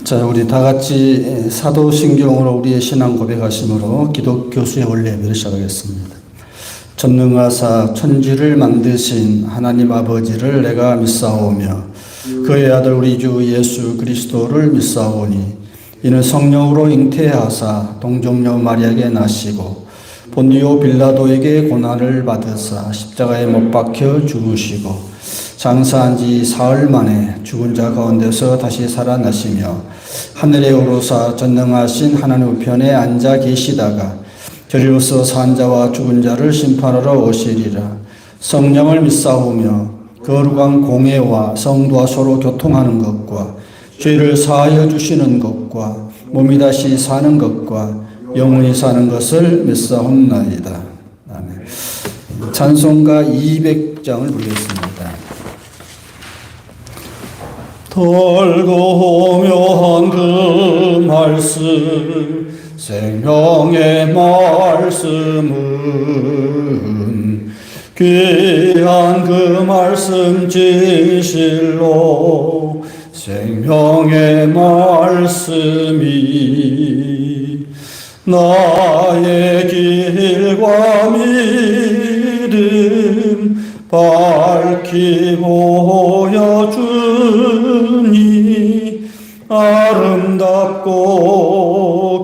자, 우리 다 같이 사도신경으로 우리의 신앙 고백하심으로 기독교수의 원리 예배를 시작하겠습니다. 전능하사 천지를 만드신 하나님 아버지를 내가 믿사오며 그의 아들 우리 주 예수 그리스도를 믿사오니 이는 성령으로 잉태하사 동정녀 마리아에게 나시고 본디오 빌라도에게 고난을 받으사 십자가에 못 박혀 죽으시고 장사한 지 사흘 만에 죽은 자 가운데서 다시 살아나시며 하늘에 오르사 전능하신 하나님 우편에 앉아 계시다가 저리로서 산 자와 죽은 자를 심판하러 오시리라. 성령을 믿사오며 거룩한 공예와 성도와 서로 교통하는 것과 죄를 사하여 주시는 것과 몸이 다시 사는 것과 영원히 사는 것을 믿사옵나이다. 아멘. 찬송가 200장을 부르겠습니다. 돌고 묘한 그 말씀 생명의 말씀은 귀한 그 말씀 진실로 생명의 말씀이 나의 길과 믿음 밝히 보여주니 아름답고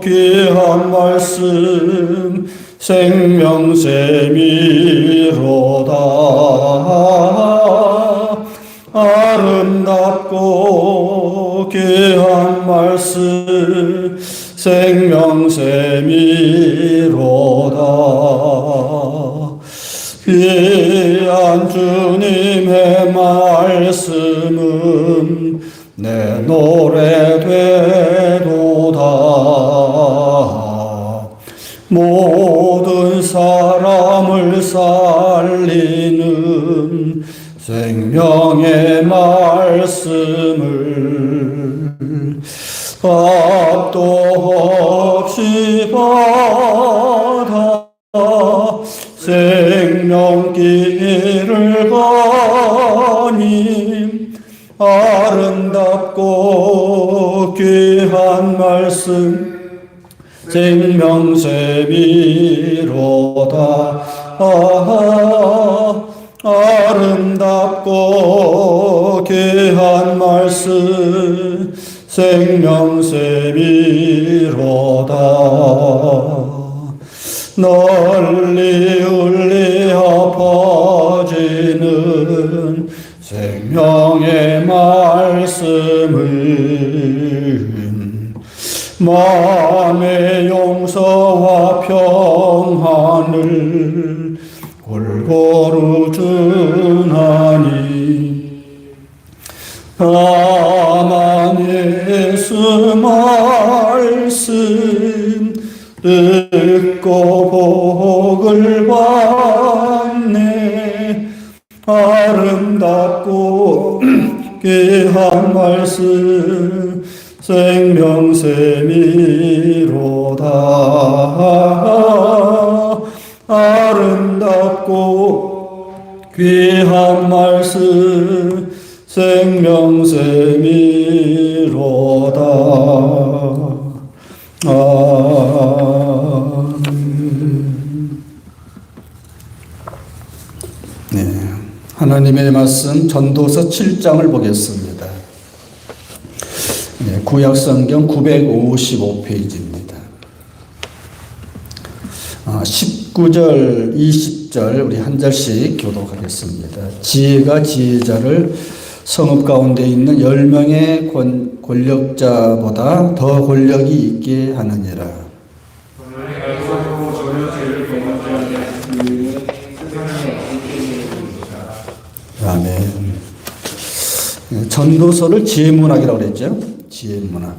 귀한 말씀 생명샘이로다. 아름답고 귀한 말씀 생명샘이로다. 귀한 주님의 말씀은 내 노래 되도다. 모든 사람을 살리는 생명의 말씀을 앞도 없이 받아 생명길을 가니 아름답고 귀한 말씀 생명샘이로다. 아름답고 귀한 말씀 생명샘이로다. 널리 울리어 퍼지는 생명의 말씀은 마음의 용서와 평안을 골고루 주나니 다만 예수 말씀 듣고 복을 받네. 아름답고 귀한 말씀 생명샘이로다. 아름답고 귀한 말씀 생명샘이로다. 네, 하나님의 말씀 전도서 7장을 보겠습니다. 네, 구약성경 955페이지입니다. 19절, 20절 우리 한 절씩 교독하겠습니다. 지혜가 지혜자를 성읍 가운데 있는 10명의 권력자보다 더 권력이 있게 하느니라. 아멘. 전도서를 지혜문학이라고 그랬죠. 지혜문학.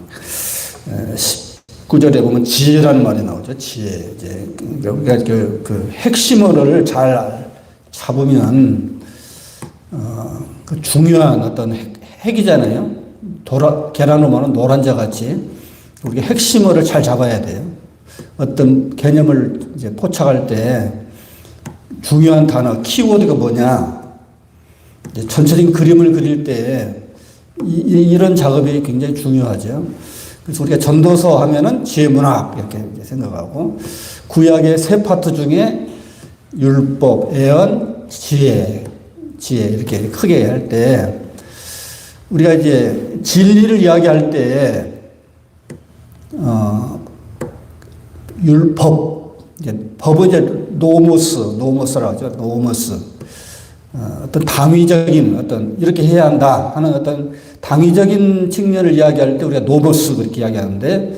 19절에 보면 지혜라는 말이 나오죠. 지혜. 이제 그러니까 그 핵심어를 잘 잡으면 그 중요한 어떤 핵이잖아요. 계란 오면은 노란자 같이 우리가 핵심어를 잘 잡아야 돼요. 어떤 개념을 이제 포착할 때 중요한 단어, 키워드가 뭐냐. 전체적인 그림을 그릴 때 이런 작업이 굉장히 중요하죠. 그래서 우리가 전도서 하면은 지혜문학 이렇게 생각하고, 구약의 세 파트 중에 율법, 예언, 지혜 이렇게 크게 할 때, 우리가 이제 진리를 이야기할 때 율법, 법은 이제 노모스라고 하죠. 노모스. 어떤 당위적인 어떤 이렇게 해야 한다 하는 어떤 당위적인 측면을 이야기할 때 우리가 노모스 그렇게 이야기하는데,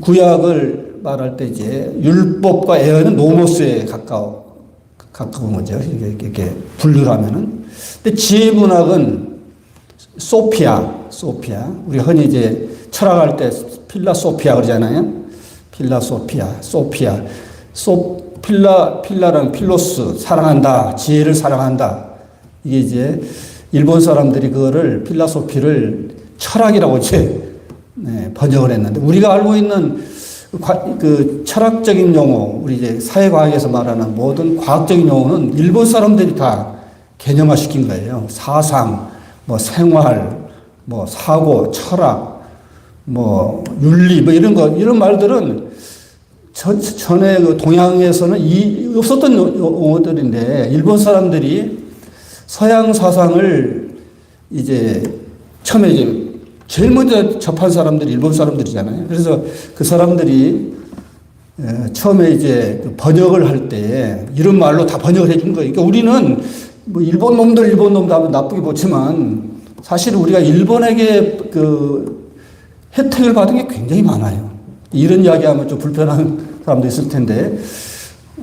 구약을 말할 때 이제 율법과 예언은 노모스에 가까운 거죠. 이렇게 분류를 하면은. 근데 지혜문학은 소피아. 우리가 흔히 이제 철학할 때 필라소피아 그러잖아요. 필라라는 필로스, 사랑한다, 지혜를 사랑한다. 이게 이제 일본 사람들이 그거를 필라소피를 철학이라고 이제 번역을 했는데, 우리가 알고 있는 그 철학적인 용어, 우리 이제 사회과학에서 말하는 모든 과학적인 용어는 일본 사람들이 다 개념화 시킨 거예요. 사상, 뭐 생활, 뭐 사고, 철학, 뭐 윤리, 뭐 이런 말들은 전에 그 동양에서는 없었던 용어들인데, 일본 사람들이 서양 사상을 이제 처음에 이제 제일 먼저 접한 사람들이 일본 사람들이잖아요. 그래서 그 사람들이 처음에 이제 번역을 할 때 이런 말로 다 번역을 해준 거예요. 그러니까 우리는 뭐 일본 놈들 하면 나쁘게 보지만, 사실 우리가 일본에게 그 혜택을 받은 게 굉장히 많아요. 이런 이야기하면 좀 불편한 사람도 있을 텐데,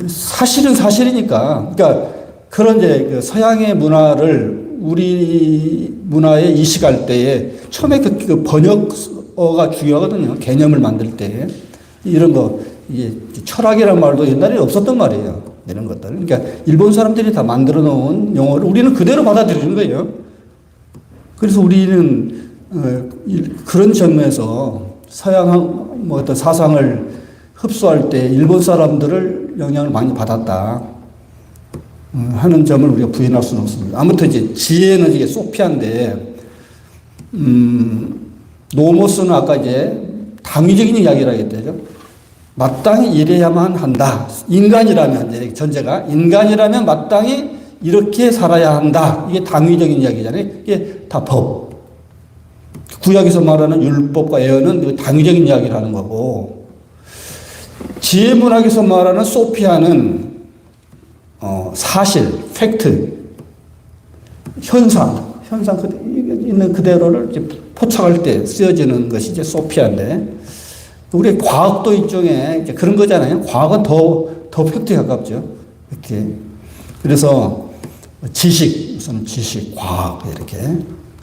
사실은 사실이니까. 그러니까 그런 이제 그 서양의 문화를 우리 문화에 이식할 때에 처음에 그 번역어가 중요하거든요. 개념을 만들 때. 이런 거, 이게 철학이라는 말도 옛날에 없었던 말이에요. 이런 것들. 그러니까 일본 사람들이 다 만들어 놓은 용어를 우리는 그대로 받아들이는 거예요. 그래서 우리는 그런 점에서 서양 뭐 어떤 사상을 흡수할 때 일본 사람들을 영향을 많이 받았다 하는 점을 우리가 부인할 수는 없습니다. 아무튼 이제 지혜는 이게 소피아인데, 노모스는 아까 이제 당위적인 이야기를 하겠죠. 마땅히 이래야만 한다. 인간이라면, 전제가 인간이라면 마땅히 이렇게 살아야 한다. 이게 당위적인 이야기잖아요. 이게 다 법. 구약에서 말하는 율법과 예언은 당위적인 이야기를 하는 거고, 지혜문학에서 말하는 소피아는 사실, 팩트, 현상 있는 그대로를 이제 포착할 때 쓰여지는 것이 이제 소피아인데, 우리 과학도 일종의 이제 그런 거잖아요. 과학은 더 팩트에 가깝죠. 이렇게. 그래서 우선 지식, 과학, 이렇게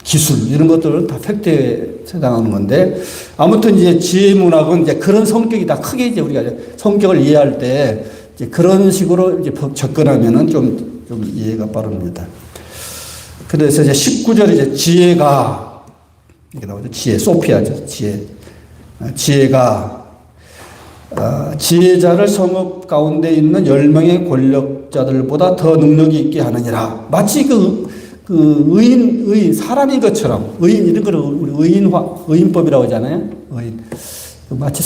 기술 이런 것들은 다 팩트에 해당하는 건데, 아무튼 이제 지혜문학은 이제 그런 성격이 다 크게 이제 우리가 성격을 이해할 때 이제 그런 식으로 이제 접근하면은 좀 이해가 빠릅니다. 그래서 이제 19절 이제 지혜가 이렇게 나오죠. 지혜, 소피아죠. 지혜가 지혜자를 성읍 가운데 있는 10명의 권력자들보다 더 능력이 있게 하느니라. 마치 그 의인, 사람인 것처럼, 이런 걸 우리 의인법이라고 하잖아요. 의인. 마치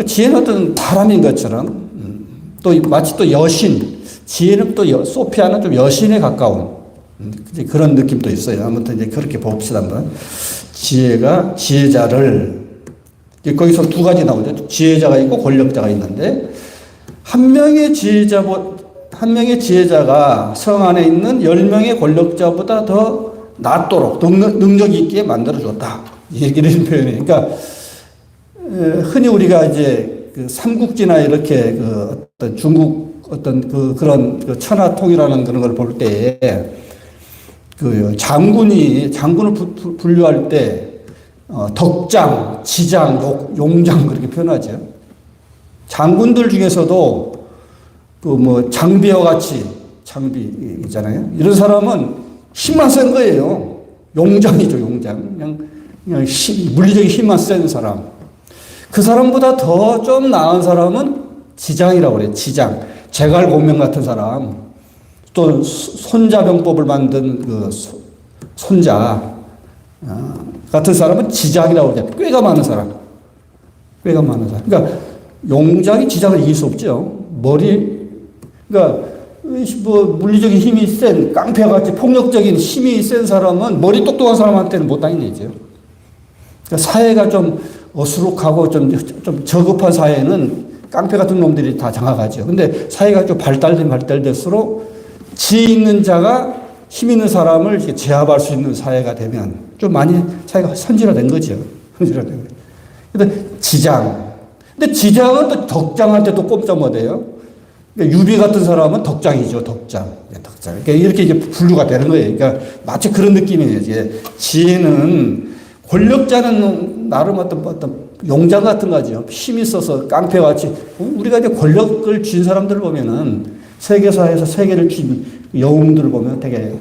지혜는 어떤 사람인 것처럼, 또 마치 또 여신, 지혜는 또 소피아는 좀 여신에 가까운 그런 느낌도 있어요. 아무튼 이제 그렇게 봅시다 한번. 지혜가 지혜자를, 거기서 두 가지 나오죠. 지혜자가 있고 권력자가 있는데, 한 명의 지혜자가 성 안에 있는 10명의 권력자보다 더 낫도록 능력이 있게 만들어줬다. 이런 표현이에요. 그러니까 흔히 우리가 이제 그 삼국지나 이렇게 그 어떤 중국 어떤 그런 천하통이라는 그런 걸 볼 때, 그 장군을 분류할 때 덕장, 지장, 용장 그렇게 표현하죠. 장군들 중에서도 그 뭐 장비와 같이 장비 있잖아요. 이런 사람은 힘만 센 거예요. 용장이죠, 용장. 그냥 물리적인 힘만 센 사람. 그 사람보다 더 좀 나은 사람은 지장이라고 그래요. 지장. 제갈공명 같은 사람. 또 손자병법을 만든 그 손자 같은 사람은 지장이라고 그래요. 꾀가 많은 사람. 꾀가 많은 사람. 그러니까 용장이 지장을 이길 수 없죠. 그러니까 뭐 물리적인 힘이 센 깡패같이 폭력적인 힘이 센 사람은 머리 똑똑한 사람한테는 못 당해내죠. 그러니까 사회가 좀 어수룩하고 좀 저급한 사회는 깡패 같은 놈들이 다 장악하죠. 근데 사회가 좀 발달될수록 지혜 있는 자가 힘 있는 사람을 이렇게 제압할 수 있는 사회가 되면 좀 많이 사회가 선진화된 거죠. 선진화된 거죠. 근데 지장. 근데 지장은 또 덕장한테 또 꼼짝 못해요. 그러니까 유비 같은 사람은 덕장이죠, 덕장. 그러니까 이렇게 이제 분류가 되는 거예요. 그러니까 마치 그런 느낌이에요. 이제 지혜는 권력자는 나름 어떤 용장 같은 거죠. 힘이 있어서 깡패같이. 우리가 이제 권력을 쥔 사람들 보면은 세계사에서 세계를 쥔 영웅들을 보면 되게,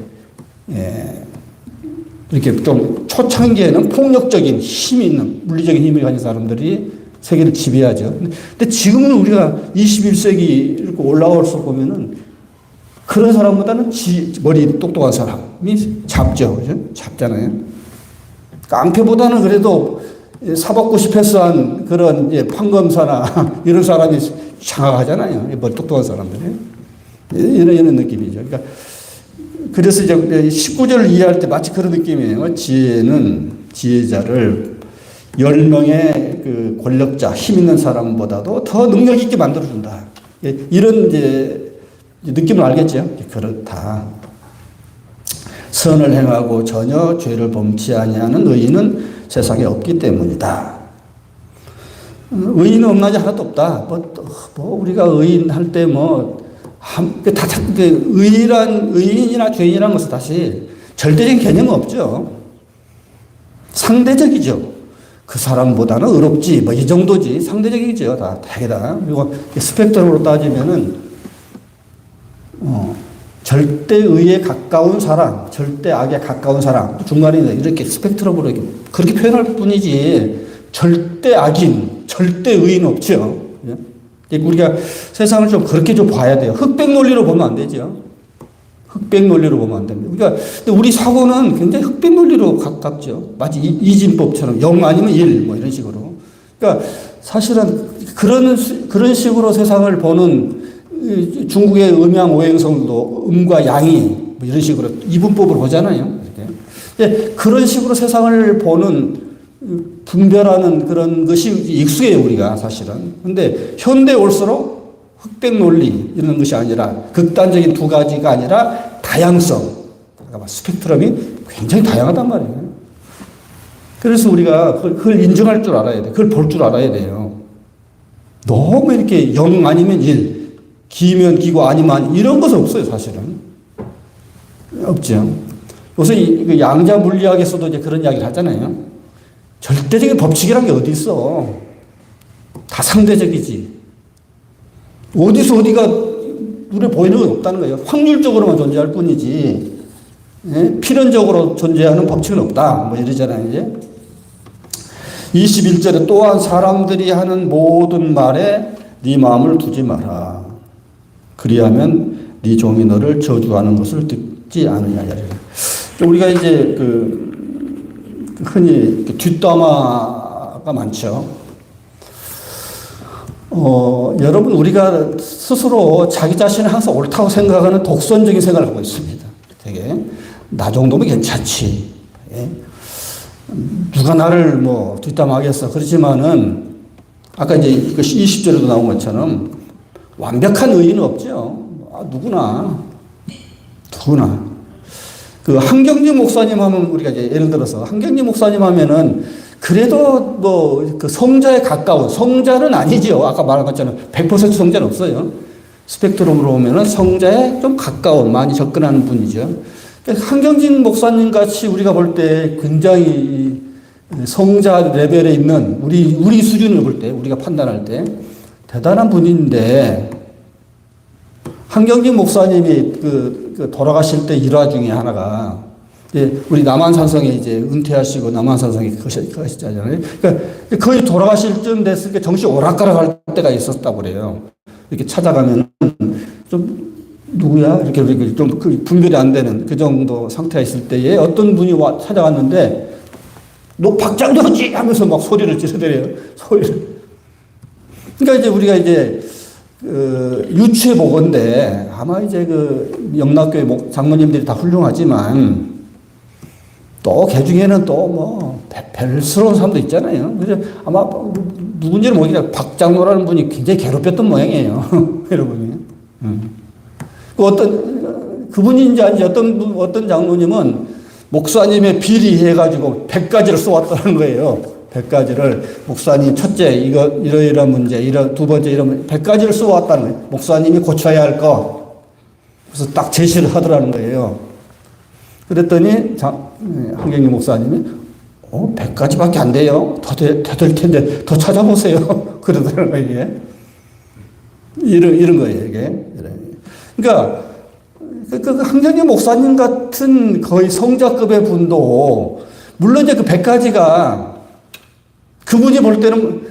이렇게 좀 초창기에는 폭력적인 힘이 있는, 물리적인 힘을 가진 사람들이 세계를 지배하죠. 근데 지금은 우리가 21세기 이렇게 올라올수록 보면은 그런 사람보다는 머리 똑똑한 사람이 잡죠. 그죠? 잡잖아요. 깡패보다는 그래도 사법고시 패스한 그런 판검사나 이런 사람이 장악하잖아요. 머리 똑똑한 사람들이. 이런 느낌이죠. 그러니까 그래서 이제 19절을 이해할 때 마치 그런 느낌이에요. 지혜는 지혜자를 10명의 그 권력자, 힘 있는 사람보다도 더 능력 있게 만들어준다. 이런 이제 느낌을 알겠죠? 그렇다. 선을 행하고 전혀 죄를 범치 아니하는 의인은 세상에 없기 때문이다. 의인은 없나지 하나도 없다. 우리가 의인 할 때 의인이나 죄인이라는 것은 사실 절대적인 개념은 없죠. 상대적이죠. 그 사람보다는 의롭지, 이 정도지. 상대적이죠. 되게 다. 그리고 스펙트럼으로 따지면은, 절대의에 가까운 사람, 절대악에 가까운 사람, 중간에 이렇게 스펙트럼으로 그렇게 표현할 뿐이지, 절대악인, 절대의는 없죠. 우리가 세상을 좀 그렇게 좀 봐야 돼요. 흑백 논리로 보면 안 되죠. 흑백 논리로 보면 안 됩니다. 그러니까 우리 사고는 굉장히 흑백 논리로 가깝죠. 마치 이진법처럼 0 아니면 1 이런 식으로. 그러니까 사실은 그런 식으로 세상을 보는 중국의 음양 오행성도 음과 양이 이런 식으로 이분법으로 보잖아요. 이렇게. 그런 식으로 세상을 보는 분별하는 그런 것이 익숙해요, 우리가 사실은. 근데 현대에 올수록 흑백 논리 이런 것이 아니라 극단적인 두 가지가 아니라 다양성. 스펙트럼이 굉장히 다양하단 말이에요. 그래서 우리가 그걸 인정할 줄 알아야 돼. 그걸 볼 줄 알아야 돼요. 너무 이렇게 0 아니면 1, 기면 기고 아니면 이런 것은 없어요, 사실은. 없죠. 요새 양자 물리학에서도 이제 그런 이야기를 하잖아요. 절대적인 법칙이란 게 어디 있어? 다 상대적이지. 어디서 어디가 눈에 보이는 건 없다는 거예요. 확률적으로만 존재할 뿐이지, 필연적으로 존재하는 법칙은 없다. 이러잖아요, 이제. 21절에 또한 사람들이 하는 모든 말에 네 마음을 두지 마라. 그리하면 네 종이 너를 저주하는 것을 듣지 않으냐. 우리가 이제 흔히 뒷담화가 많죠. 여러분, 우리가 스스로 자기 자신을 항상 옳다고 생각하는 독선적인 생각을 하고 있습니다. 되게, 나 정도면 괜찮지. 누가 나를 뒷담화하겠어. 그렇지만은, 아까 이제 20절에도 나온 것처럼, 완벽한 의인은 없죠. 누구나. 한경진 목사님 하면 우리가 이제 예를 들어서 한경진 목사님 하면은 그래도 그 성자에 가까운, 성자는 아니죠. 아까 말한 것처럼 100% 성자는 없어요. 스펙트럼으로 보면은 성자에 좀 가까운, 많이 접근하는 분이죠. 한경진 목사님 같이 우리가 볼 때 굉장히 성자 레벨에 있는 우리 수준을 볼 때, 우리가 판단할 때 대단한 분인데, 한경진 목사님이 돌아가실 때 일화 중에 하나가, 우리 남한산성에 이제 은퇴하시고 남한산성에 가셨잖아요. 그러니까 거의 돌아가실 쯤 됐을 때 정신 오락가락 할 때가 있었다고 그래요. 이렇게 찾아가면 좀 누구야? 이렇게 좀 분별이 안 되는 그 정도 상태가 있을 때에 어떤 분이 찾아갔는데, 너 박장도지 하면서 막 소리를 지르더래요. 소리를. 그러니까 이제 우리가 이제 유추해 보건데 아마 이제 영락교회 장로님들이 다 훌륭하지만 또 개 중에는 또 뭐 별스러운 사람도 있잖아요. 그래서 아마 누군지는 모르겠는데 박장로라는 분이 굉장히 괴롭혔던 모양이에요. 여러분이. 그분인지 아닌지 어떤 장로님은 목사님의 비리해가지고 100가지를 써왔다는 거예요. 100가지를. 목사님, 첫째, 이러이러한 문제, 두 번째, 이런 100가지를 써왔다는 거예요. 목사님이 고쳐야 할 거. 그래서 딱 제시를 하더라는 거예요. 그랬더니, 한경희 목사님이, 100가지밖에 안 돼요. 더 될 텐데, 더 찾아보세요. 그러더라는 거예요. 이런 거예요, 이게. 그러니까, 한경희 목사님 같은 거의 성자급의 분도, 물론 이제 100가지가 그분이 볼 때는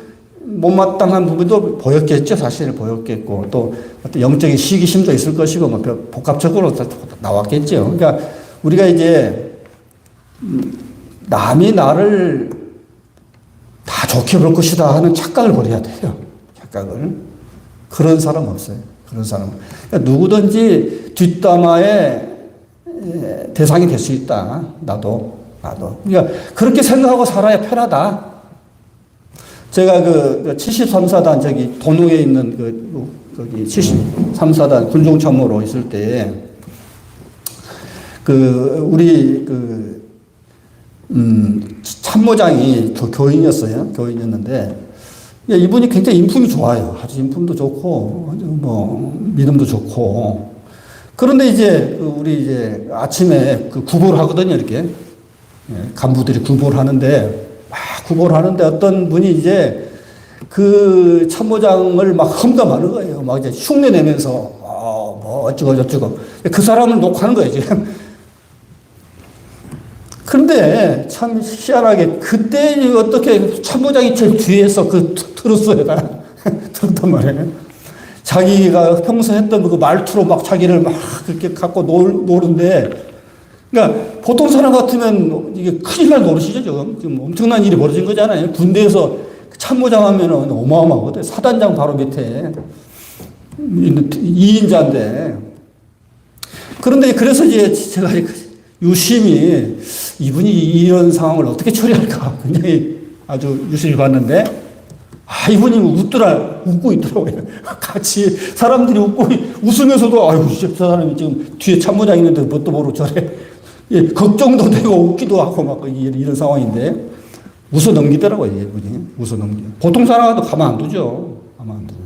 못마땅한 부분도 보였겠죠. 사실 보였겠고, 또 어떤 영적인 시기심도 있을 것이고, 뭐 복합적으로 나왔겠죠. 그러니까 우리가 이제 남이 나를 다 좋게 볼 것이다 하는 착각을 버려야 돼요. 착각을. 그런 사람 없어요. 그런 사람은. 그러니까 누구든지 뒷담화의 대상이 될 수 있다. 나도. 그러니까 그렇게 생각하고 살아야 편하다. 제가 73사단 도노에 있는 거기 73사단 군종참모로 있을 때 우리 참모장이 교인이었어요. 교인이었는데 이분이 굉장히 인품이 좋아요. 아주 인품도 좋고 뭐 믿음도 좋고. 그런데 이제 우리 이제 아침에 구보를 하거든요. 이렇게 간부들이 구보를 하는데 막 구보를 하는데 어떤 분이 이제 그 참모장을 막 험담하는 거예요. 막 이제 흉내 내면서 뭐 어쩌고 저쩌고 그 사람을 녹화하는 거예요 지금. 그런데 참 희한하게 그때 어떻게 참모장이 제 뒤에서 들었어요. 들었단 말이에요. 자기가 평소 했던 그 말투로 막 자기를 막 그렇게 갖고 노는데, 그러니까 보통 사람 같으면 이게 큰일 날 노릇이죠, 지금 엄청난 일이 벌어진 거잖아요. 군대에서 참모장 하면은 어마어마하거든요. 사단장 바로 밑에 2인자인데. 그런데 그래서 이제 제가 유심히 이분이 이런 상황을 어떻게 처리할까 굉장히 아주 유심히 봤는데, 이분이 웃고 있더라고요. 같이 사람들이 웃으면서도, 아이고, 저 사람이 지금 뒤에 참모장 있는데 뭣도 모르고 저래. 걱정도 되고 웃기도 하고 막 이런 상황인데, 웃어 넘기더라고요, 이분이. 웃어 넘겨. 보통 사람도 가만 안 두죠. 가만 안 두죠.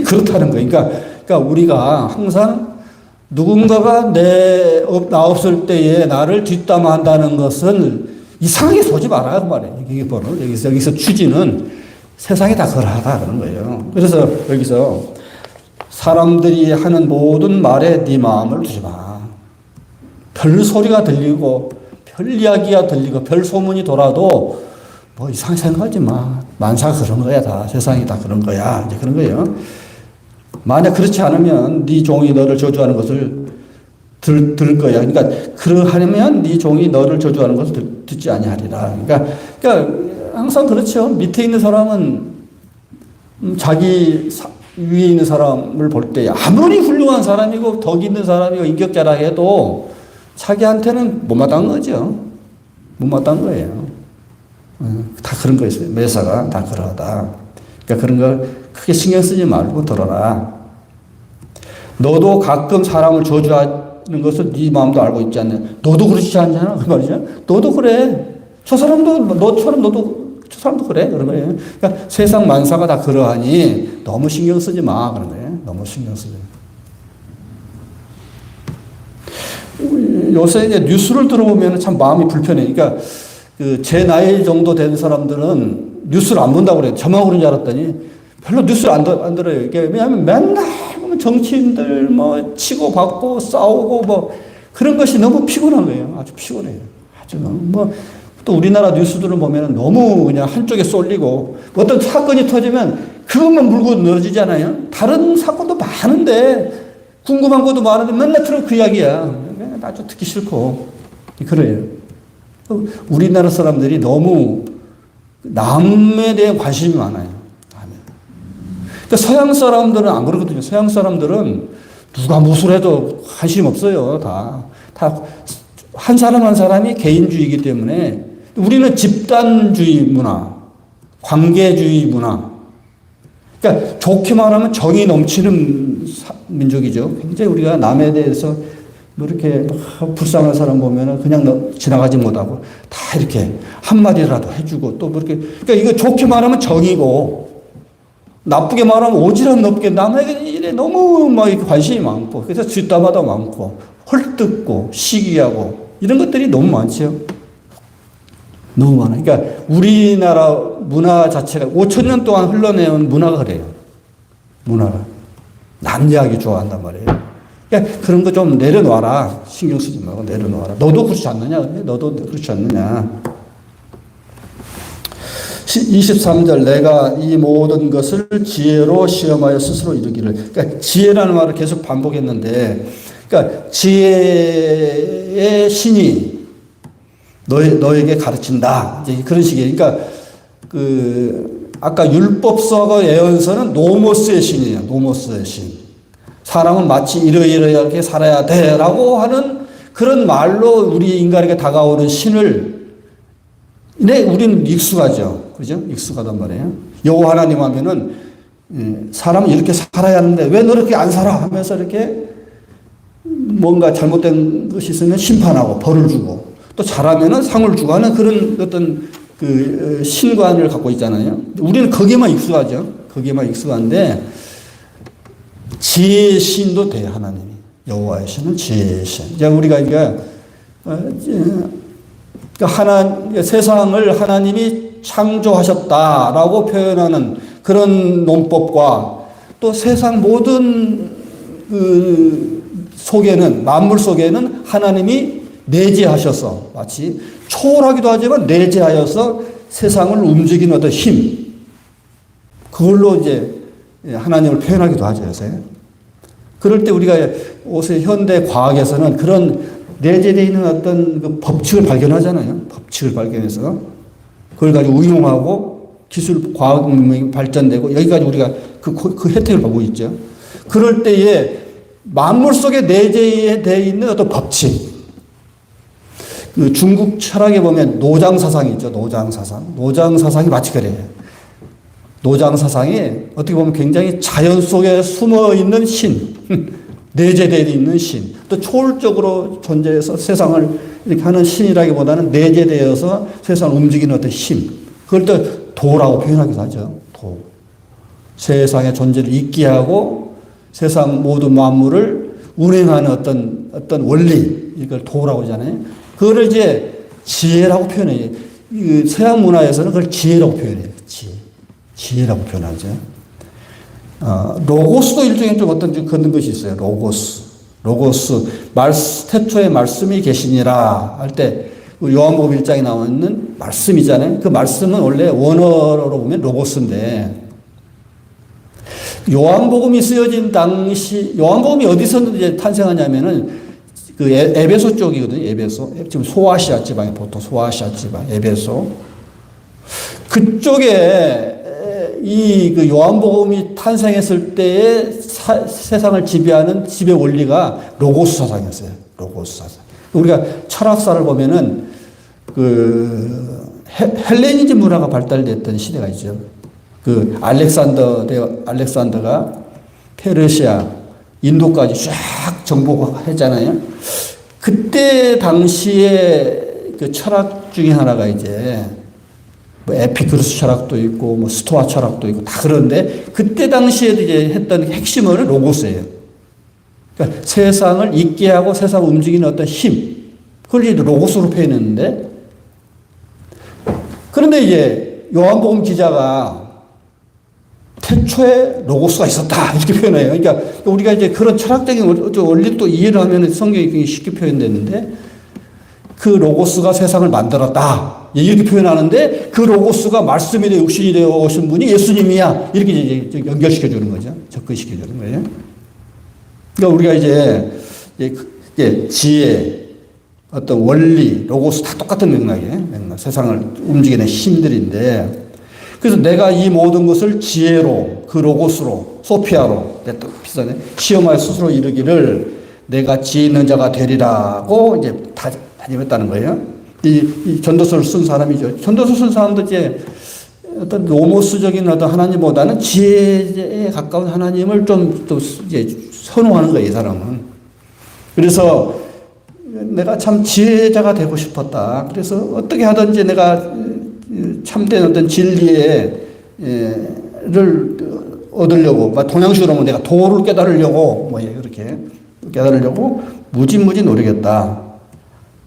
그렇다는 거예요. 그러니까 우리가 항상 누군가가 나 없을 때에 나를 뒷담화한다는 것은 이상하게 보지 말아야 그 말이에요. 여기서 취지는 세상이 다 그러하다 그런 거예요. 그래서 여기서 사람들이 하는 모든 말에 네 마음을 두지 마. 별 소리가 들리고 별 이야기가 들리고 별 소문이 돌아도 뭐 이상하게 생각하지 마. 만사가 그런 거야 다. 세상이 다 그런 거야. 이제 그런 거예요. 만약 그렇지 않으면 네 종이 너를 저주하는 것을 들 거야. 그러니까 그러하면 네 종이 너를 저주하는 것을 듣지 아니하리라. 그러니까 항상 그렇죠. 밑에 있는 사람은 자기 위에 있는 사람을 볼 때 아무리 훌륭한 사람이고 덕 있는 사람이고 인격자라 해도 자기한테는 못마땅한 거죠. 못마땅한 거예요. 다 그런 거 있어요. 매사가 다 그러하다. 그러니까 그런 걸 크게 신경 쓰지 말고 들어라. 너도 가끔 사람을 저주하는 것을 네 마음도 알고 있지 않냐. 너도 그렇지 않냐. 그 말이죠. 너도 그래. 저 사람도 너처럼 저 사람도 그래. 그런 거예요. 그러니까 세상 만사가 다 그러하니 너무 신경 쓰지 마. 그런 거예요. 너무 신경 쓰지 마. 요새 이제 뉴스를 들어보면 참 마음이 불편해. 그러니까 제 나이 정도 된 사람들은 뉴스를 안 본다고 그래요. 저만 그런 줄 알았더니 별로 뉴스를 안 들어요. 왜냐하면 맨날 정치인들 뭐 치고받고 싸우고 뭐 그런 것이 너무 피곤한 거예요. 아주 피곤해요. 아주 너무 또 우리나라 뉴스들을 보면 너무 그냥 한쪽에 쏠리고 어떤 사건이 터지면 그것만 물고 늘어지잖아요. 다른 사건도 많은데 궁금한 것도 많은데 맨날 들어 그 이야기야. 아주 듣기 싫고 그래요. 우리나라 사람들이 너무 남에 대해 관심이 많아요. 그러니까 서양 사람들은 안 그러거든요. 서양 사람들은 누가 무엇을 해도 관심 없어요. 다 한 사람 한 사람이 개인주의이기 때문에 우리는 집단주의 문화, 관계주의 문화. 그러니까 좋게 말하면 정이 넘치는 민족이죠. 굉장히 우리가 남에 대해서 뭐 이렇게 불쌍한 사람 보면은 그냥 지나가지 못하고 다 이렇게 한마디라도 해주고 또 뭐 이렇게. 그러니까 이거 좋게 말하면 정이고 나쁘게 말하면 오지랖 넓게 남에게 일에 너무 막 이렇게 관심이 많고 그래서 뒷담화도 많고 헐뜯고 시기하고 이런 것들이 너무 많죠. 너무 많아요. 그러니까 우리나라 문화 자체가 5천 년 동안 흘러내온 문화가 그래요. 문화가. 남 이야기 좋아한단 말이에요. 그러니까 그런 거 좀 내려놔라. 신경 쓰지 말고 내려놓아라. 너도 그렇지 않느냐? 너도 그렇지 않느냐? 23절 내가 이 모든 것을 지혜로 시험하여 스스로 이루기를. 그러니까 지혜라는 말을 계속 반복했는데 그러니까 지혜의 신이 너에게 가르친다. 이제 그런 식이에요. 그러니까 아까 율법서가 예언서는 노모스의 신이에요. 노모스의 신. 사람은 마치 이러이러하게 살아야 돼라고 하는 그런 말로 우리 인간에게 다가오는 신을 우리는 익숙하죠. 그죠? 익숙하단 말이에요. 여호와 하나님 하면은 사람은 이렇게 살아야 하는데 왜 너 이렇게 안 살아? 하면서 이렇게 뭔가 잘못된 것이 있으면 심판하고 벌을 주고 또 잘하면은 상을 주고 하는 그런 어떤 신관을 갖고 있잖아요. 우리는 거기에만 익숙하죠. 거기에만 익숙한데 지혜의 신도 돼요, 하나님이. 여호와의 신은 지혜의 신. 이제 우리가 이게 세상을 하나님이 창조하셨다라고 표현하는 그런 논법과 또 세상 모든 속에는 만물 속에는 하나님이 내재하셔서 마치 초월하기도 하지만 내재하여서 세상을 움직이는 어떤 힘 그걸로 이제 하나님을 표현하기도 하죠. 요새. 그럴 때 우리가 요새 현대 과학에서는 그런 내재되어 있는 어떤 그 법칙을 발견하잖아요. 법칙을 발견해서 그걸 가지고 응용하고 기술 과학이 발전되고 여기까지 우리가 그 혜택을 보고 있죠. 그럴 때에 만물 속에 내재되어 있는 어떤 법칙. 중국 철학에 보면 노장사상이 있죠. 노장사상. 노장사상이 마치 그래요. 노장사상이 어떻게 보면 굉장히 자연 속에 숨어 있는 신, 내재되어 있는 신, 또 초월적으로 존재해서 세상을 이렇게 하는 신이라기보다는 내재되어서 세상을 움직이는 어떤 힘. 그걸 또 도라고 표현하기도 하죠. 도. 세상의 존재를 있게 하고 세상 모든 만물을 운행하는 어떤 원리, 이걸 도라고 하잖아요. 그거를 이제 지혜라고 표현해요. 서양 문화에서는 그걸 지혜라고 표현해요. 지혜라고 표현하죠. 로고스도 일종의 좀 어떤 그런 것이 있어요. 로고스. 태초에 말씀이 계시니라 할 때 요한복음 1장에 나와 있는 말씀이잖아요. 그 말씀은 원래 원어로 보면 로고스인데 요한복음이 쓰여진 당시 요한복음이 어디서 이제 탄생하냐면은 그 에베소 쪽이거든요. 에베소. 지금 소아시아 지방에 보통 소아시아 지방 에베소. 그쪽에 그 요한복음이 탄생했을 때의 세상을 지배하는 지배 원리가 로고스 사상이었어요. 로고스 사상. 우리가 철학사를 보면은 헬레니즘 문화가 발달됐던 시대가 있죠. 알렉산더가 페르시아, 인도까지 쫙 정복했잖아요. 그때 당시에 그 철학 중에 하나가 이제 뭐 에피크루스 철학도 있고 뭐 스토아 철학도 있고 다 그런데 그때 당시에도 이제 했던 핵심어는 로고스예요. 그러니까 세상을 있게 하고 세상을 움직이는 어떤 힘. 그걸 이제 로고스로 표현했는데 그런데 이제 요한복음 기자가 태초에 로고스가 있었다 이렇게 표현해요. 그러니까 우리가 이제 그런 철학적인 원리를 또 이해를 하면 성경이 굉장히 쉽게 표현되는데 그 로고스가 세상을 만들었다 이렇게 표현하는데 그 로고스가 말씀이 되어 육신이 되어 오신 분이 예수님이야 이렇게 이제 연결시켜 주는 거죠. 접근시켜 주는 거예요. 그러니까 우리가 이제 지혜, 어떤 원리, 로고스 다 똑같은 맥락. 세상을 움직이는 힘들인데 그래서 내가 이 모든 것을 지혜로, 그 로고스로, 소피아로, 비슷하네. 시험하여 스스로 이르기를 내가 지혜 있는 자가 되리라고 이제 다짐했다는 거예요. 이 전도서를 쓴 사람이죠. 전도서 쓴 사람도 이제 어떤 노모스적인 어떤 하나님보다는 지혜에 가까운 하나님을 좀 또 이제 선호하는 거예요, 이 사람은. 그래서 내가 참 지혜자가 되고 싶었다. 그래서 어떻게 하든지 내가 참된 어떤 진리를 얻으려고, 동양식으로 하면 내가 도를 깨달으려고, 이렇게 깨달으려고 무진무지 노력했다.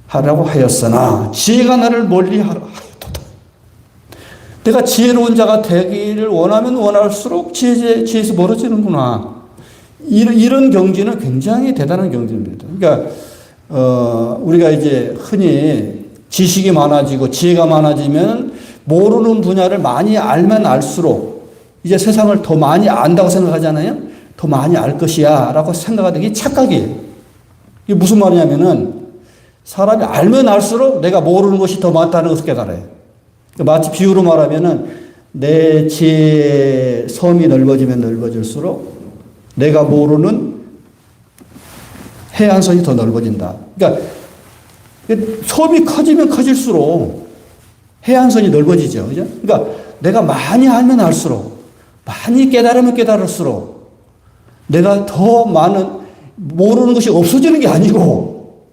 하라고 하였으나, 지혜가 나를 멀리 하였도다. 내가 지혜로운 자가 되기를 원하면 원할수록 지혜에서 멀어지는구나. 이런 경지는 굉장히 대단한 경지입니다. 그러니까, 우리가 이제 흔히 지식이 많아지고 지혜가 많아지면 모르는 분야를 많이 알면 알수록 이제 세상을 더 많이 안다고 생각하잖아요. 더 많이 알 것이야 라고 생각하는 게 착각이에요. 이게 무슨 말이냐면은 사람이 알면 알수록 내가 모르는 것이 더 많다는 것을 깨달아요. 마치 비유로 말하면은 내 지혜의 섬이 넓어지면 넓어질수록 내가 모르는 해안선이 더 넓어진다. 그러니까 섬이 커지면 커질수록 해안선이 넓어지죠. 그죠? 그러니까 내가 많이 알면 알수록, 많이 깨달으면 깨달을수록 내가 더 많은, 모르는 것이 없어지는 게 아니고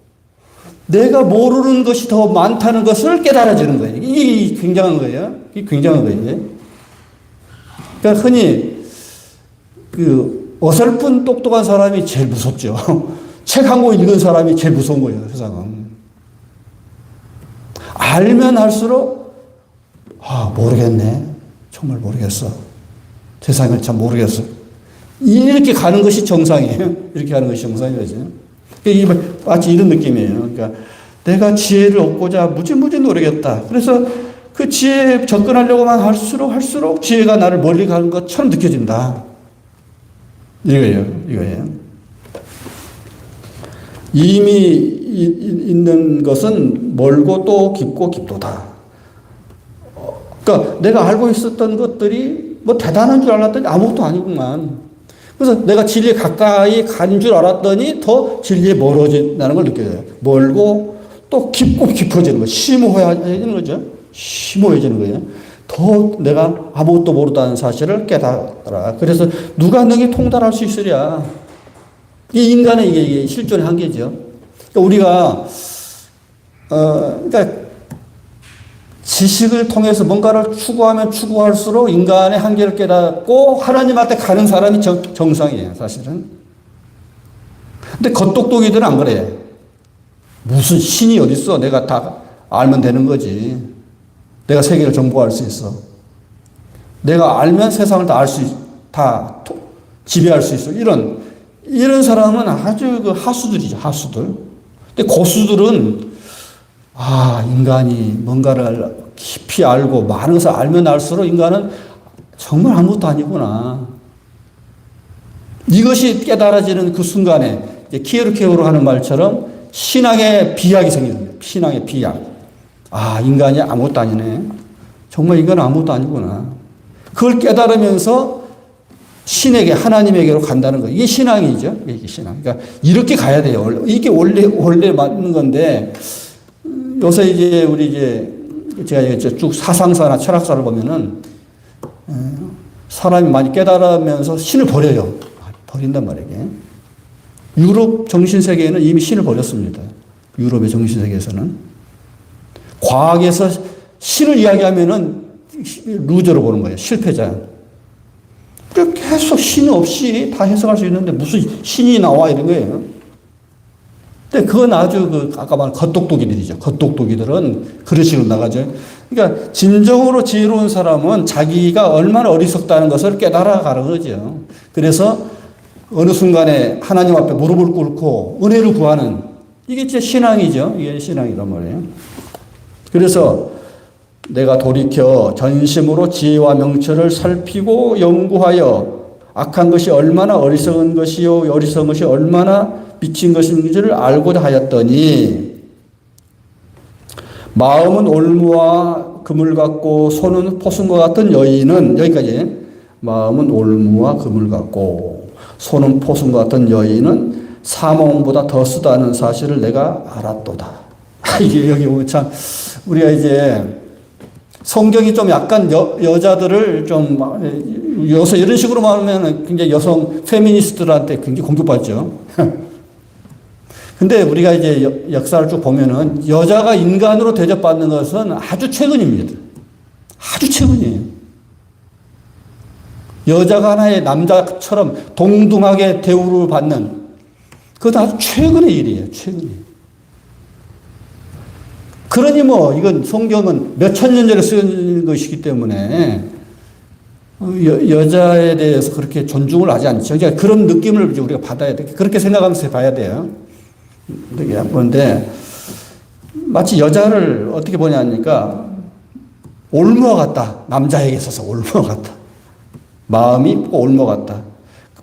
내가 모르는 것이 더 많다는 것을 깨달아지는 거예요. 이게 굉장한 거예요. 이게 굉장한 거예요. 그러니까 흔히 어설픈 똑똑한 사람이 제일 무섭죠. 책 한 권 읽은 사람이 제일 무서운 거예요, 세상은. 알면 할수록, 모르겠네. 정말 모르겠어. 세상을 참 모르겠어. 이렇게 가는 것이 정상이에요. 이렇게 가는 것이 정상이거든요. 마치 이런 느낌이에요. 그러니까 내가 지혜를 얻고자 무지무지 노력했다. 그래서 그 지혜에 접근하려고만 할수록 지혜가 나를 멀리 가는 것처럼 느껴진다. 이거예요. 이미 있는 것은 멀고 또 깊고 깊도다. 그러니까 내가 알고 있었던 것들이 대단한 줄 알았더니 아무것도 아니구만. 그래서 내가 진리에 가까이 간 줄 알았더니 더 진리에 멀어진다는 걸 느껴요. 멀고 또 깊고 깊어지는 거예요. 심오해지는 거죠. 심오해지는 거예요. 더 내가 아무것도 모르다는 사실을 깨달아. 그래서 누가 능히 통달할 수 있으랴. 이 인간의 이게 실존의 한계죠. 그러니까 우리가 그러니까 지식을 통해서 뭔가를 추구하면 추구할수록 인간의 한계를 깨닫고 하나님한테 가는 사람이 정상이에요, 사실은. 근데 겉똑똑이들은 안 그래. 무슨 신이 어딨어? 내가 다 알면 되는 거지. 내가 세계를 정복할 수 있어. 내가 알면 세상을 다 지배할 수 있어. 이런 사람은 아주 하수들이죠, 하수들. 근데 고수들은 인간이 뭔가를 깊이 알고 많은 것을 알면 알수록 인간은 정말 아무것도 아니구나. 이것이 깨달아지는 그 순간에 키에르케고르 하는 말처럼 신앙의 비약이 생깁니다. 신앙의 비약. 인간이 아무것도 아니네. 정말 인간은 아무것도 아니구나. 그걸 깨달으면서 신에게, 하나님에게로 간다는 거예요. 이게 신앙이죠. 이게 신앙. 그러니까 이렇게 가야 돼요. 이게 원래 맞는 건데, 요새 제가 쭉 사상사나 철학사를 보면은, 사람이 많이 깨달으면서 신을 버려요. 버린단 말이에요. 유럽 정신세계에는 이미 신을 버렸습니다. 유럽의 정신세계에서는. 과학에서 신을 이야기하면은 루저로 보는 거예요. 실패자. 계속 신 없이 다 해석할 수 있는데 무슨 신이 나와 이런 거예요. 근데 그건 아주 아까 말한 겉똑똑이들이죠. 겉똑똑이들은 그런 식으로 나가죠. 그러니까 진정으로 지혜로운 사람은 자기가 얼마나 어리석다는 것을 깨달아 가는 거죠. 그래서 어느 순간에 하나님 앞에 무릎을 꿇고 은혜를 구하는 이게 진짜 신앙이죠. 이게 신앙이란 말이에요. 그래서 내가 돌이켜 전심으로 지혜와 명철을 살피고 연구하여 악한 것이 얼마나 어리석은 것이요 어리석은 것이 얼마나 미친 것인지를 알고자 하였더니 마음은 올무와 금을 같고 손은 포순과 같은 여인은 여기까지. 마음은 올무와 금을 같고 손은 포순과 같은 여인은 사몽보다 더 쓰다는 사실을 내가 알았도다. 이게 여기 보면 참 우리가 이제 성경이 좀 약간 여자들을 좀 요새 이런 식으로 말하면 굉장히 여성 페미니스트들한테 굉장히 공격받죠. 근데 우리가 이제 역사를 쭉 보면은 여자가 인간으로 대접받는 것은 아주 최근입니다. 아주 최근이에요. 여자가 하나의 남자처럼 동등하게 대우를 받는 그것도 아주 최근의 일이에요. 최근이에요. 그러니 뭐 이건 성경은 몇천 년 전에 쓰인 것이기 때문에 여자에 대해서 그렇게 존중을 하지 않죠. 그러니까 그런 느낌을 우리가 받아야 돼. 그렇게 생각하면서 봐야 돼요. 그런데 마치 여자를 어떻게 보냐니까 올무와 같다. 남자에게 있어서 올무와 같다. 마음이 꼭 올무와 같다.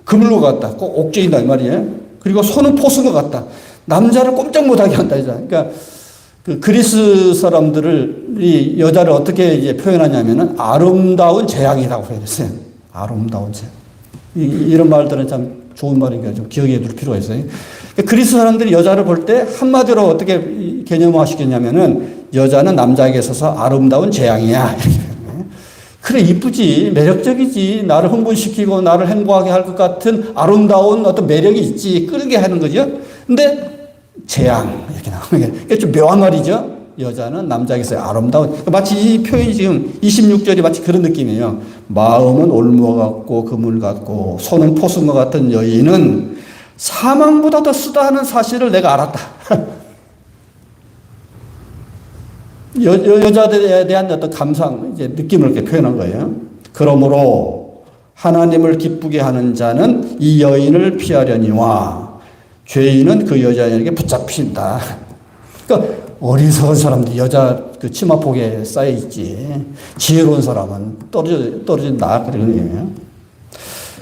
그물과 같다. 꼭 옥죄인다 이 말이에요. 그리고 손은 포수와 같다. 남자를 꼼짝 못하게 한다. 그러니까 그 그리스 사람들을 이 여자를 어떻게 이제 표현하냐면은 아름다운 재앙이라고 표현했어요. 아름다운 재앙. 이런 말들은 참 좋은 말이니까 좀 기억해 둘 필요가 있어요. 그리스 사람들이 여자를 볼 때 한마디로 어떻게 개념화시켰냐면은 여자는 남자에게 있어서 아름다운 재앙이야. 그래, 이쁘지, 매력적이지, 나를 흥분시키고 나를 행복하게 할 것 같은 아름다운 어떤 매력이 있지, 끌게 하는 거죠. 근데 재앙 이렇게 나오는 게 좀 묘한 말이죠. 여자는 남자에게서 아름다운, 마치 이 표현이 지금 26절이 마치 그런 느낌이에요. 마음은 올무와 같고 금을 같고 손은 포순과 같은 여인은 사망보다 더 쓰다 하는 사실을 내가 알았다. 여자들에 대한 어떤 감상, 이제 느낌을 이렇게 표현한 거예요. 그러므로 하나님을 기쁘게 하는 자는 이 여인을 피하려니와 죄인은 그 여자에게 붙잡힌다. 그러니까 어리석은 사람들이 여자 그 치마폭에 쌓여있지. 지혜로운 사람은 떨어진다. 그런 의미예요.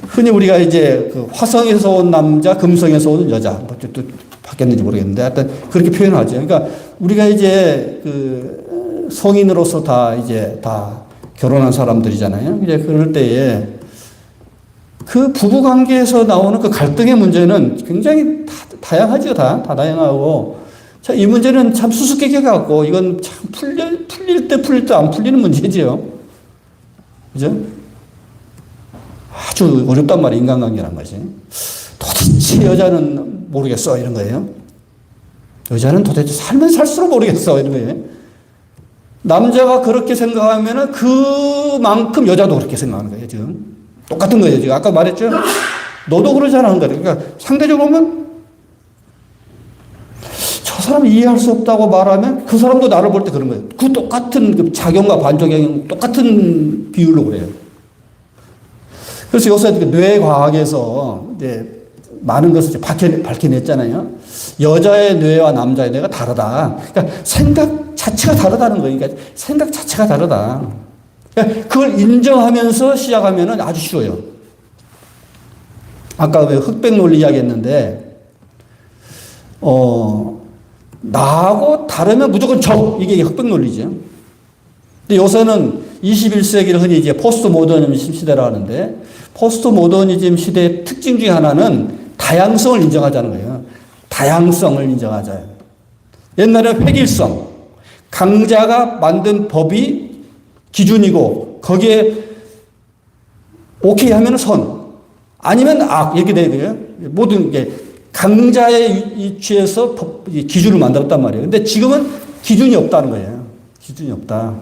흔히 우리가 이제 그 화성에서 온 남자, 금성에서 온 여자, 뭐 또 바뀌었는지 모르겠는데 하여튼 그렇게 표현하죠. 그러니까 우리가 이제 그 성인으로서 다 이제 다 결혼한 사람들이잖아요. 이제 그럴 때에 그 부부 관계에서 나오는 그 갈등의 문제는 굉장히 다양하죠. 다 다양하고. 자, 이 문제는 참 수수께끼 같고, 이건 참 풀릴 때 안 풀리는 문제지요. 그죠? 아주 어렵단 말이에요. 인간관계란 것이. 도대체 여자는 모르겠어. 이런 거예요. 여자는 도대체 살면 살수록 모르겠어. 이런 거예요. 남자가 그렇게 생각하면은 그만큼 여자도 그렇게 생각하는 거예요. 지금. 똑같은 거예요. 지금. 아까 말했죠? 너도 그러잖아. 그러니까 상대적으로 보면 저 사람이 이해할 수 없다고 말하면 그 사람도 나를 볼 때 그런 거예요. 그 똑같은 그 작용과 반작용 똑같은 비율로 그래요. 그래서 요새 뇌과학에서 이제 많은 것을 밝혀냈잖아요. 여자의 뇌와 남자의 뇌가 다르다. 그러니까 생각 자체가 다르다는 거예요. 그러니까 생각 자체가 다르다. 그러니까 그걸 인정하면서 시작하면 아주 쉬워요. 아까 왜 흑백 논리 이야기 했는데, 나하고 다르면 무조건 이게 흑백 논리죠. 근데 요새는 21세기를 흔히 이제 포스트 모더니즘 시대라 하는데, 포스트 모더니즘 시대의 특징 중에 하나는 다양성을 인정하자는 거예요. 다양성을 인정하자. 옛날에 획일성, 강자가 만든 법이 기준이고 거기에 오케이 하면 선, 아니면 악 이렇게 되고요. 모든 게 강자의 위치에서 기준을 만들었단 말이에요. 근데 지금은 기준이 없다는 거예요. 기준이 없다.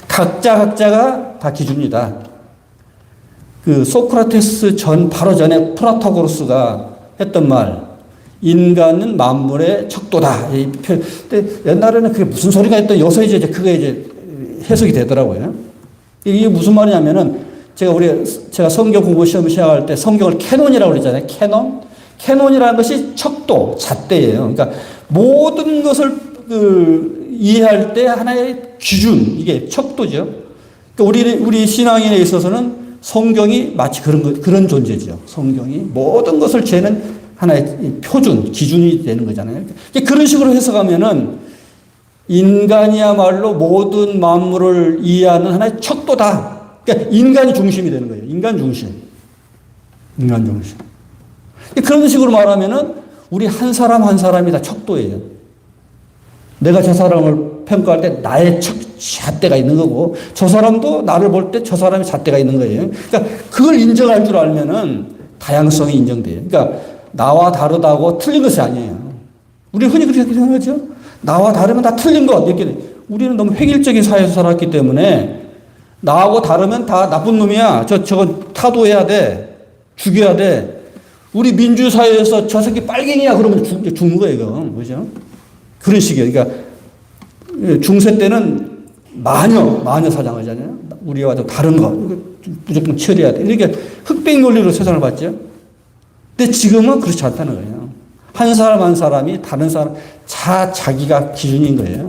각자가 다 기준이다. 그 소크라테스 바로 전에 프라토고루스가 했던 말, 인간은 만물의 척도다. 근데 옛날에는 그게 무슨 소리가 했던, 요새 이제 그게 이제 해석이 되더라고요. 이게 무슨 말이냐면은 제가 성경 공부 시험 시작할 때 성경을 캐논이라고 그러잖아요. 캐논이라는 것이 척도, 잣대예요. 그러니까 모든 것을 이해할 때 하나의 기준, 이게 척도죠. 그러니까 우리 신앙인에 있어서는 성경이 마치 그런 존재죠. 성경이 모든 것을 재는 하나의 표준, 기준이 되는 거잖아요. 그런 식으로 해석하면은 인간이야말로 모든 만물을 이해하는 하나의 척도다. 그러니까 인간이 중심이 되는 거예요. 인간 중심. 인간 중심. 그런 식으로 말하면은 우리 한 사람 한 사람이 다 척도예요. 내가 저 사람을 평가할 때 나의 잣대가 있는 거고 저 사람도 나를 볼 때 저 사람의 잣대가 있는 거예요. 그러니까 그걸 인정할 줄 알면은 다양성이 인정돼요. 그러니까 나와 다르다고 틀린 것이 아니에요. 우리 흔히 그렇게 생각하죠. 나와 다르면 다 틀린 것. 이렇게 우리는 너무 획일적인 사회에서 살았기 때문에 나하고 다르면 다 나쁜 놈이야. 저건 타도해야 돼. 죽여야 돼. 우리 민주사회에서 저 새끼 빨갱이야 그러면 죽는 거예요, 이거. 그죠? 그런 식이에요. 그러니까 중세 때는 마녀 사장하잖아요. 우리와 좀 다른 거. 무조건 처리해야 돼. 이렇게 흑백 논리로 세상을 봤죠. 근데 지금은 그렇지 않다는 거예요. 한 사람 한 사람이 다른 사람, 자기가 기준인 거예요.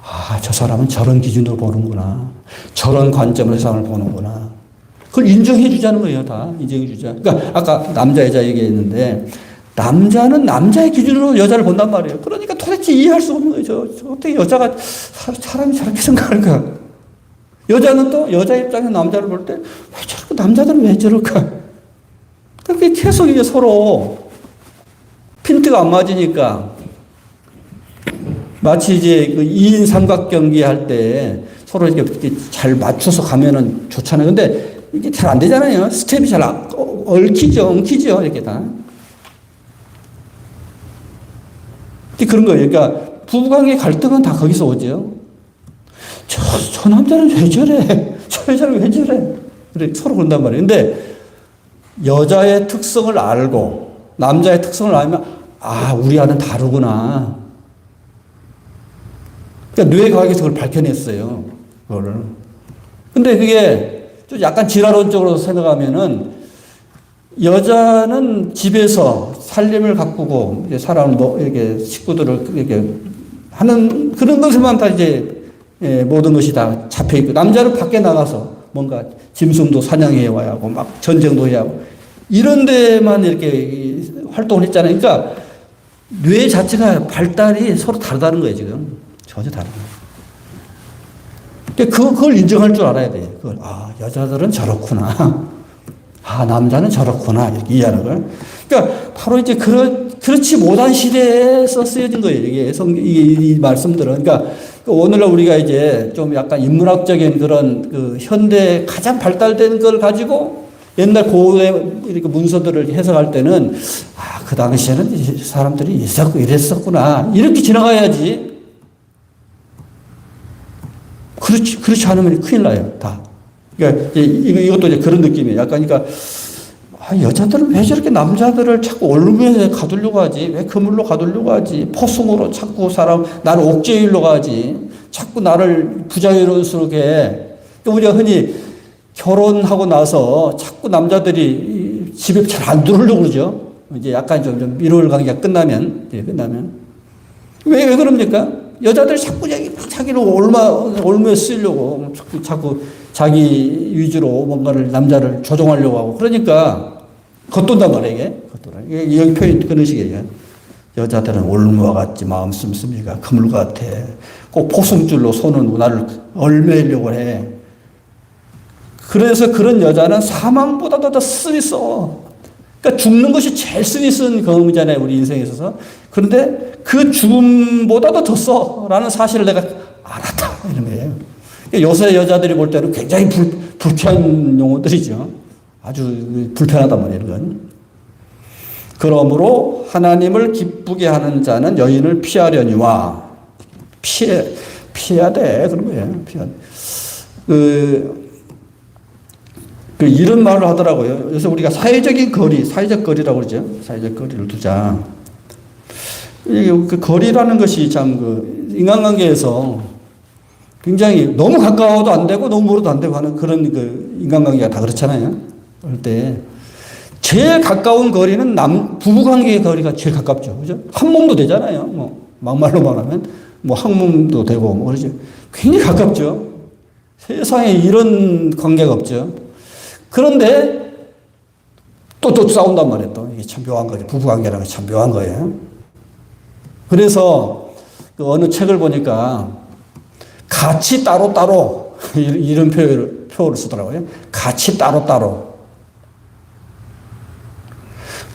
아, 저 사람은 저런 기준으로 보는구나. 저런 관점으로 세상을 보는구나. 그걸 인정해 주자는 거예요, 다. 인정해 주자. 그러니까 아까 남자, 여자 얘기했는데, 남자는 남자의 기준으로 여자를 본단 말이에요. 그러니까 도대체 이해할 수 없는 거예요. 어떻게 여자가, 사람이 저렇게 생각할까? 여자는 또 여자 입장에서 남자를 볼 때, 왜 저럴까? 남자들은 왜 저럴까? 그게 계속 이제 서로 핀트가 안 맞으니까, 마치 이제 그 2인 삼각경기 할 때 서로 이렇게 잘 맞춰서 가면은 좋잖아요. 근데 이게 잘 안 되잖아요. 스텝이 잘 엉키죠, 이렇게 다. 그런 거예요. 그러니까 부부관계 갈등은 다 거기서 오죠. 저 남자는 왜 저래? 저 여자는 왜 저래? 그래, 서로 그런단 말이에요. 근데 여자의 특성을 알고 남자의 특성을 알면 아, 우리와는 다르구나. 그러니까 뇌과학에서 그걸 밝혀냈어요. 그거를. 근데 그게 좀 약간 진화론적으로 생각하면은 여자는 집에서 살림을 가꾸고 사람 이렇게 식구들을 이렇게 하는 그런 것에만 다 이제 모든 것이 다 잡혀 있고 남자는 밖에 나가서 뭔가 짐승도 사냥해 와야 하고 막 전쟁도 해야 하고 이런 데만 이렇게 활동을 했잖아요. 그러니까 뇌 자체가 발달이 서로 다르다는 거예요, 지금. 전혀 다른 거예요. 그걸 인정할 줄 알아야 돼요. 그걸, 아, 여자들은 저렇구나. 아, 남자는 저렇구나. 이렇게 이해하는 걸. 그러니까 바로 이제 그렇지 못한 시대에서 쓰여진 거예요. 이 말씀들은. 그러니까 오늘날 우리가 이제 좀 약간 인문학적인 그런 그 현대 가장 발달된 걸 가지고 옛날 고대 이렇게 문서들을 해석할 때는 아, 그 당시에는 사람들이 이랬었구나. 이렇게 지나가야지. 그렇지 않으면 큰일 나요, 다. 그러니까 이것도 이제 그런 느낌이에요. 약간 그러니까 아, 여자들은 왜 저렇게 남자들을 자꾸 올무에 가두려고 하지? 왜 그물로 가두려고 하지? 포승으로 자꾸 나를 옥죄일로 가지? 자꾸 나를 부자연스럽게. 우리가 흔히 결혼하고 나서 자꾸 남자들이 집에 잘 안 들어오려고 그러죠. 이제 약간 좀 일월 관계가 끝나면. 왜 그럽니까? 여자들이 자꾸 자기를 올무에 쓰려고 자꾸 자기 위주로 뭔가를 남자를 조종하려고 하고 그러니까 겉돈단 말이에요, 이게. 여기 표현이 그런 식이에요. 여자들은 올무와 같지 마음 씀씀이가 그물 같아. 꼭 포승줄로 손은 나를 얼매려고 해. 그래서 그런 여자는 사망보다도 더 쓰리 써. 그러니까 죽는 것이 제일 쓰리 쓴 경험이잖아요, 우리 인생에 있어서. 그런데 그 죽음보다도 더 써. 라는 사실을 내가 알았다. 이런 거예요. 요새 여자들이 볼 때는 굉장히 불쾌한 용어들이죠. 아주 불편하단 말이에요, 이건. 그러므로 하나님을 기쁘게 하는 자는 여인을 피하려니와 피해야 돼. 그런 거예요. 이런 말을 하더라고요. 요새 우리가 사회적 거리라고 그러죠. 사회적 거리를 두자. 그 거리라는 것이 참 인간관계에서 굉장히 너무 가까워도 안 되고 너무 멀어도 안 되고 하는 그런 인간관계가 다 그렇잖아요. 그럴 때 제일 가까운 거리는 부부관계의 거리가 제일 가깝죠. 그죠? 한 몸도 되잖아요. 막말로 말하면 한 몸도 되고 그러죠. 굉장히 가깝죠. 세상에 이런 관계가 없죠. 그런데 또 싸운단 말이에요. 또 이게 참 묘한 거죠. 부부관계라는 게 참 묘한 거예요. 그래서 그 어느 책을 보니까 같이 따로따로 이런 표현을 쓰더라고요. 같이 따로따로.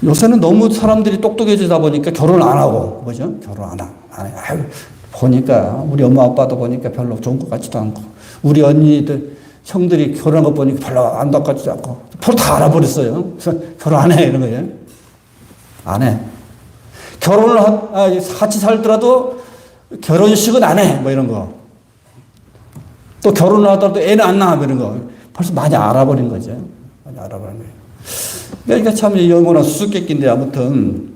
요새는 너무 사람들이 똑똑해지다 보니까 결혼 안 하고, 그죠? 결혼 안 해. 아유, 보니까, 우리 엄마 아빠도 보니까 별로 좋은 것 같지도 않고, 우리 언니들, 형들이 결혼한 거 보니까 별로 안 것 같지도 않고, 별로 다 알아버렸어요. 그래서 결혼 안 해, 이런 거예요. 안 해. 결혼을 같이 살더라도 결혼식은 안 해, 뭐 이런 거. 또 결혼을 하더라도 애는 안 낳아, 뭐 이런 거. 벌써 많이 알아버린 거죠. 많이 알아버린 거예요. 그러니까 참 영원한 수수께끼인데 아무튼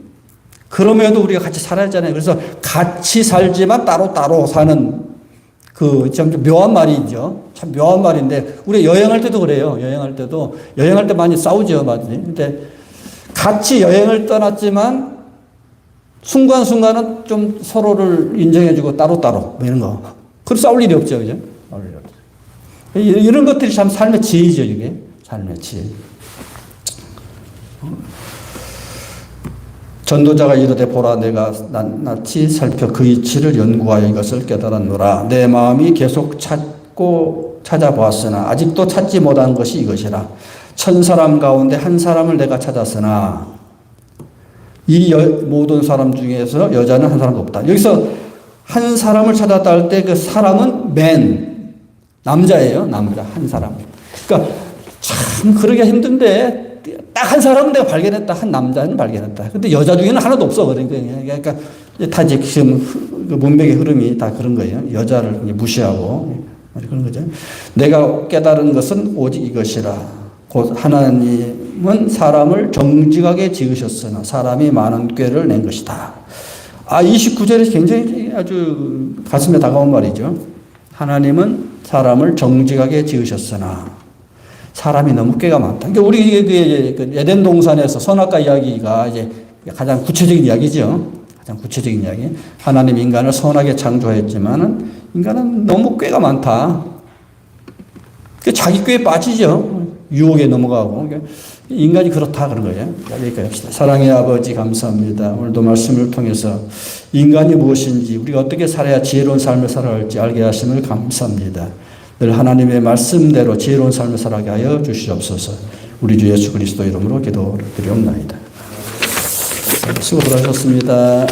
그럼에도 우리가 같이 살아야 하잖아요. 그래서 같이 살지만 따로따로 사는 그 참 묘한 말이죠. 참 묘한 말인데 우리 여행할 때도 그래요. 여행할 때 많이 싸우죠. 맞지? 근데 같이 여행을 떠났지만 순간순간은 좀 서로를 인정해주고 따로따로 뭐 이런 거. 그럼 싸울 일이 없죠. 그죠? 이런 것들이 참 삶의 지혜죠. 이게 삶의 지혜. 전도자가 이르되 보라 내가 낱낱이 살펴 그 이치를 연구하여 이것을 깨달았노라. 내 마음이 계속 찾아보았으나 아직도 찾지 못한 것이 이것이라. 1000사람 가운데 한 사람을 내가 찾았으나 이 모든 사람 중에서 여자는 한 사람도 없다. 여기서 한 사람을 찾았다 할 때 그 사람은 남자예요. 남자 한 사람. 그러니까 참 그러기가 힘든데 딱 한 사람은 내가 발견했다. 한 남자는 발견했다. 근데 여자 중에는 하나도 없어. 그러니까 다 지금 문맥의 흐름이 다 그런 거예요. 여자를 무시하고 그런 거죠. 내가 깨달은 것은 오직 이것이라. 곧 하나님은 사람을 정직하게 지으셨으나 사람이 많은 꾀를 낸 것이다. 29절에 굉장히 아주 가슴에 다가온 말이죠. 하나님은 사람을 정직하게 지으셨으나 사람이 너무 꾀가 많다. 그러니까 우리 에덴 동산에서 선악과 이야기가 이제 가장 구체적인 이야기죠. 가장 구체적인 이야기. 하나님 인간을 선하게 창조했지만은 인간은 너무 꾀가 많다. 자기 꾀에 빠지죠. 유혹에 넘어가고. 그러니까 인간이 그렇다 그런 거예요. 여기까지 합시다. 사랑의 아버지 감사합니다. 오늘도 말씀을 통해서 인간이 무엇인지 우리가 어떻게 살아야 지혜로운 삶을 살아야 할지 알게 하심을 감사합니다. 늘 하나님의 말씀대로 지혜로운 삶을 살아가게 하여 주시옵소서. 우리 주 예수 그리스도 이름으로 기도를 드리옵나이다. 수고들 하셨습니다.